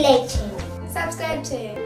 Like చేయండి, subscribe చేయండి.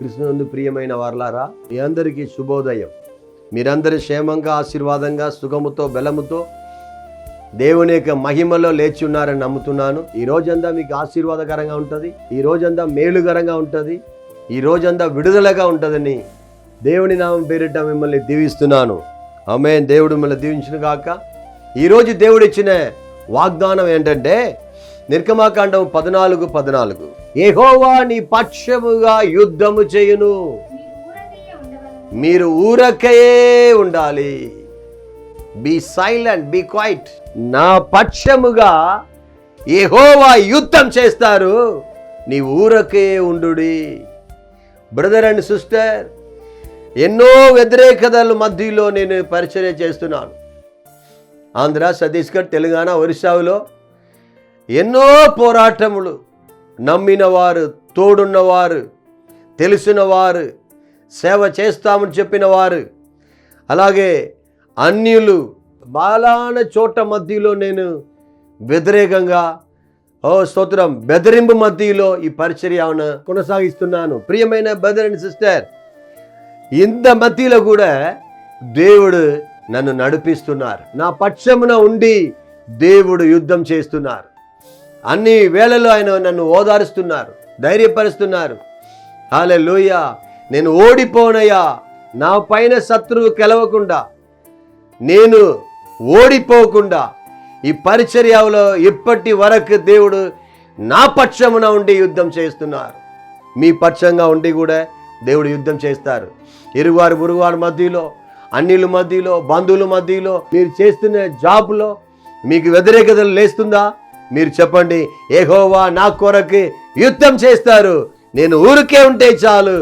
కృష్ణునందు ప్రియమైన వారలారా, మీ అందరికీ శుభోదయం. మీరందరూ క్షేమంగా, ఆశీర్వాదంగా, సుఖముతో, బలముతో దేవుని యొక్క మహిమలో లేచి ఉన్నారని నమ్ముతున్నాను. ఈ రోజంతా మీకు ఆశీర్వాదకరంగా ఉంటుంది, ఈ రోజంతా మేలుకరంగా ఉంటుంది, ఈ రోజంతా విడుదలగా ఉంటుందని దేవుని నామం పేరిట మిమ్మల్ని దీవిస్తున్నాను. ఆమేన్. దేవుడు మిమ్మల్ని దీవించును గాక. ఈరోజు దేవుడు ఇచ్చిన వాగ్దానం ఏంటంటే నిర్గమాకాండం 14:14 యెహోవా నీ పక్షముగా యుద్ధము చేయును, మీరు ఊరకే ఉండాలి. Be silent, be quiet. నా పక్షముగా యెహోవా యుద్ధం చేస్తారు, నీ ఊరకే ఉండుడి. బ్రదర్ అండ్ సిస్టర్, ఎన్నో వ్యతిరేకతల మధ్యలో నేను పరిచర్య చేస్తున్నాను. ఆంధ్ర, ఛత్తీస్గఢ్, తెలంగాణ, ఒరిస్సాలో ఎన్నో పోరాటములు. నమ్మిన వారు, తోడున్నవారు, తెలిసిన వారు, సేవ చేస్తామని చెప్పిన వారు, అలాగే అన్యులు, బాలాన చోట మధ్యలో నేను వ్యతిరేకంగా స్తోత్రం బెదిరింపు మధ్యలో ఈ పరిచర్యను కొనసాగిస్తున్నాను. ప్రియమైన బ్రదర్ అండ్ సిస్టర్, ఇంత మధ్యలో కూడా దేవుడు నన్ను నడిపిస్తున్నారు. నా పక్షమున ఉండి దేవుడు యుద్ధం చేస్తున్నారు. అన్ని వేళలో ఆయన నన్ను ఓదారుస్తున్నారు, ధైర్యపరుస్తున్నారు. హల్లెలూయా. నేను ఓడిపోనయ్యా, నా పైన శత్రువు గెలవకుండా, నేను ఓడిపోకుండా ఈ పరిచర్యలో ఇప్పటి వరకు దేవుడు నా పక్షమున ఉండి యుద్ధం చేస్తున్నారు. మీ పక్షంగా ఉండి కూడా దేవుడు యుద్ధం చేస్తారు. ఇరుగువారు పొరుగువారి మధ్యలో, అన్యుల మధ్యలో, బంధువుల మధ్యలో, మీరు చేస్తున్న జాబ్లో మీకు వ్యతిరేకతలు లేస్తుందా? మీరు చెప్పండి, యెహోవా నా కొరకు యుద్ధం చేస్తారు, నేను ఊరికే ఉంటే చాలు,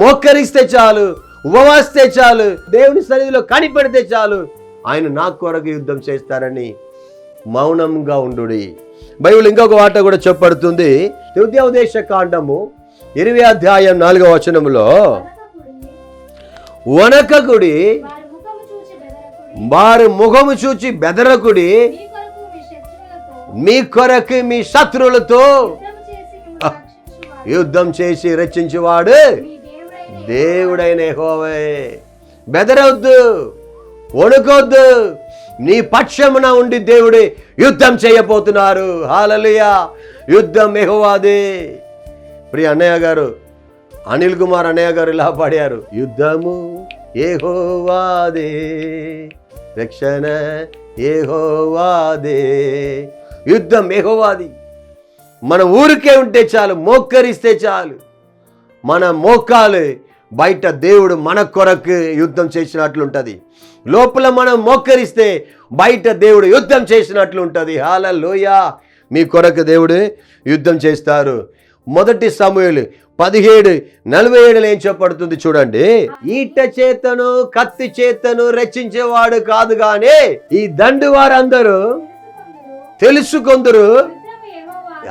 మోకరిస్తే చాలు, ఉపవాసిస్తే చాలు, దేవుని సన్నిధిలో కనిపెడితే చాలు, ఆయన నా కొరకు యుద్ధం చేస్తారని మౌనంగా ఉండుడి. బైబిల్ ఇంకొక మాట కూడా చెప్పబడుతుంది. ద్వితీయోపదేశ కాండము 20:4 వనకకుడి, వారి ముఖము చూచి బెదరకుడి, మీ కొరకు మీ శత్రువులతో యుద్ధం చేసి రక్షించేవాడు దేవుడైన యెహోవా. బెదరవద్దు, వణుకొద్దు, నీ పక్షమున ఉండి దేవుడు యుద్ధం చేయబోతున్నారు. హల్లెలూయా. యుద్ధం యెహోవాదే. ప్రియ అన్నయ్య గారు, అనిల్ కుమార్ అన్నయ్య గారు ఇలా పాడారు, యుద్ధము యెహోవాదే, రక్షణ యెహోవాదే. యుద్ధం యెహోవాది. మన ఊరికే ఉంటే చాలు, మోకరిస్తే చాలు, మన మోకాలు బయట దేవుడు మన కొరకు యుద్ధం చేసినట్లుంటుంది. లోపల మనం మోకరిస్తే బయట దేవుడు యుద్ధం చేసినట్లు ఉంటుంది. హల్లెలూయా. మీ కొరకు దేవుడు యుద్ధం చేస్తారు. 1 సమూయేలు 17:47 ఏం చెప్పబడుతుంది చూడండి. ఈట చేతను కత్తి చేతను రచించేవాడు కాదు గాని ఈ దండు వారందరూ తెలుసుకొందురు.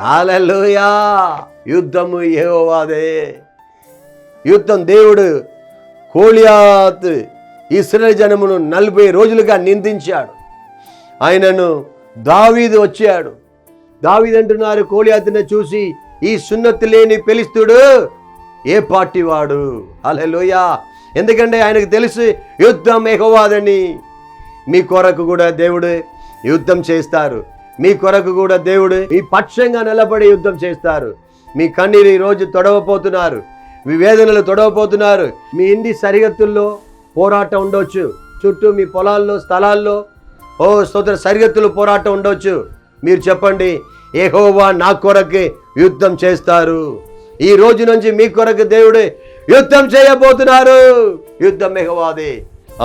హల్లెలూయా. యుద్ధము యెహోవాదే. యుద్ధం దేవుడు గోలియాతు ఇశ్రాయేలు జనమును 40 రోజులుగా నిందించాడు. ఆయనను దావీదు వచ్చాడు. దావీదు అంటున్నారు గోలియాతును చూసి, ఈ సున్నతి లేని ఫిలిష్తీయుడు ఏ పార్టీ వాడు? హల్లెలూయా. ఎందుకంటే ఆయనకు తెలుసు యుద్ధం యెహోవాదని. మీ కొరకు కూడా దేవుడు యుద్ధం చేస్తారు. మీ కొరకు కూడా దేవుడు మీ పక్షంగా నిలబడి యుద్ధం చేస్తారు. మీ కన్నీరు ఈరోజు తొడవపోతున్నారు, మీ వేదనలు తొడవపోతున్నారు. మీ ఇంటి సరిహద్దుల్లో పోరాటం ఉండొచ్చు, చుట్టూ మీ పొలాల్లో, స్థలాల్లో స్తోత్ర సరిహద్దులు పోరాటం ఉండొచ్చు. మీరు చెప్పండి, యెహోవా నా కొరకు యుద్ధం చేస్తారు. ఈ రోజు నుంచి మీ కొరకు దేవుడు యుద్ధం చేయబోతున్నారు. యుద్ధం యెహోవాదే.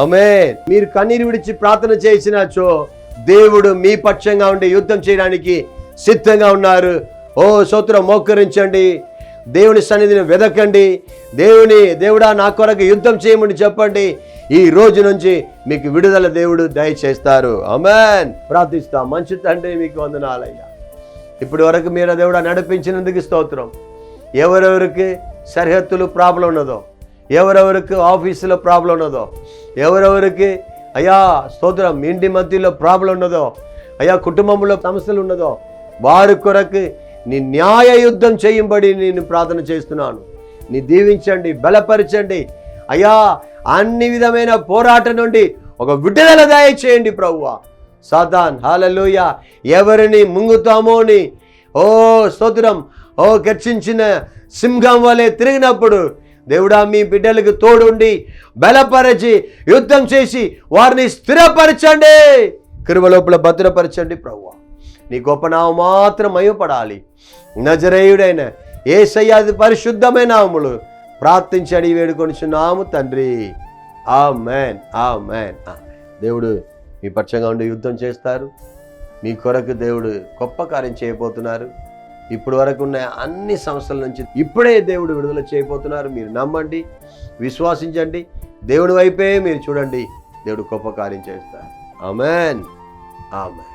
ఆమేన్. మీరు కన్నీరు విడిచి ప్రార్థన చేసినచో దేవుడు మీ పక్షంగా ఉండి యుద్ధం చేయడానికి సిద్ధంగా ఉన్నారు. ఓ స్తోత్రం, మోకరించండి, దేవుని సన్నిధిని వెదకండి, దేవుడా నా కొరకు యుద్ధం చేయమని చెప్పండి. ఈ రోజు నుంచి మీకు విడుదల దేవుడు దయచేస్తారు. ఆమేన్. ప్రార్థిస్తాం. మంచి తండ్రి, మీకు వందనాలయ్యా. ఇప్పటి వరకు మీరు దేవుడా నడిపించినందుకు స్తోత్రం. ఎవరెవరికి సరిహద్దులు ప్రాబ్లం ఉన్నదో, ఎవరెవరికి ఆఫీసులో ప్రాబ్లం ఉన్నదో, ఎవరెవరికి అయ్యా స్తోత్రం ఇంటి మధ్యలో ప్రాబ్లం ఉన్నదో, అయ్యా కుటుంబంలో సమస్యలు ఉన్నదో, వారి కొరకు నీ న్యాయ యుద్ధం చేయబడి నేను ప్రార్థన చేస్తున్నాను. నీ దీవించండి, బలపరచండి అయ్యా. అన్ని విధమైన పోరాటం నుండి ఒక విడుదల దయచేయండి ప్రభువా. సాతాన్ హల్లెలూయా ఎవరిని ముంగుతామో అని ఓ స్తోత్రం గర్జించిన సింహం వలె తిరిగినప్పుడు దేవుడా మీ బిడ్డలకు తోడుండి బలపరచి యుద్ధం చేసి వారిని స్థిరపరచండి, కృప లోపల భద్రపరచండి ప్రభువా. నీ గొప్ప నామం మాత్రం మహిమపడాలి. నజరేయుడైన యేసయ్య పరిశుద్ధమైన నామములు ప్రార్థించి అడిగి వేడుకొనిచున్నాము తండ్రి. ఆమేన్, ఆమేన్. దేవుడు మీ పక్షంగా ఉండి యుద్ధం చేస్తారు. మీ కొరకు దేవుడు గొప్ప కార్యం చేయబోతున్నారు. ఇప్పుడు వరకు ఉన్న అన్ని సమస్యల నుంచి ఇప్పుడే దేవుడు విడుదల చేయబోతున్నారు. మీరు నమ్మండి, విశ్వాసించండి, దేవుడి వైపే మీరు చూడండి. దేవుడు గొప్ప కార్యం చేస్తారు. ఆమేన్, ఆమేన్.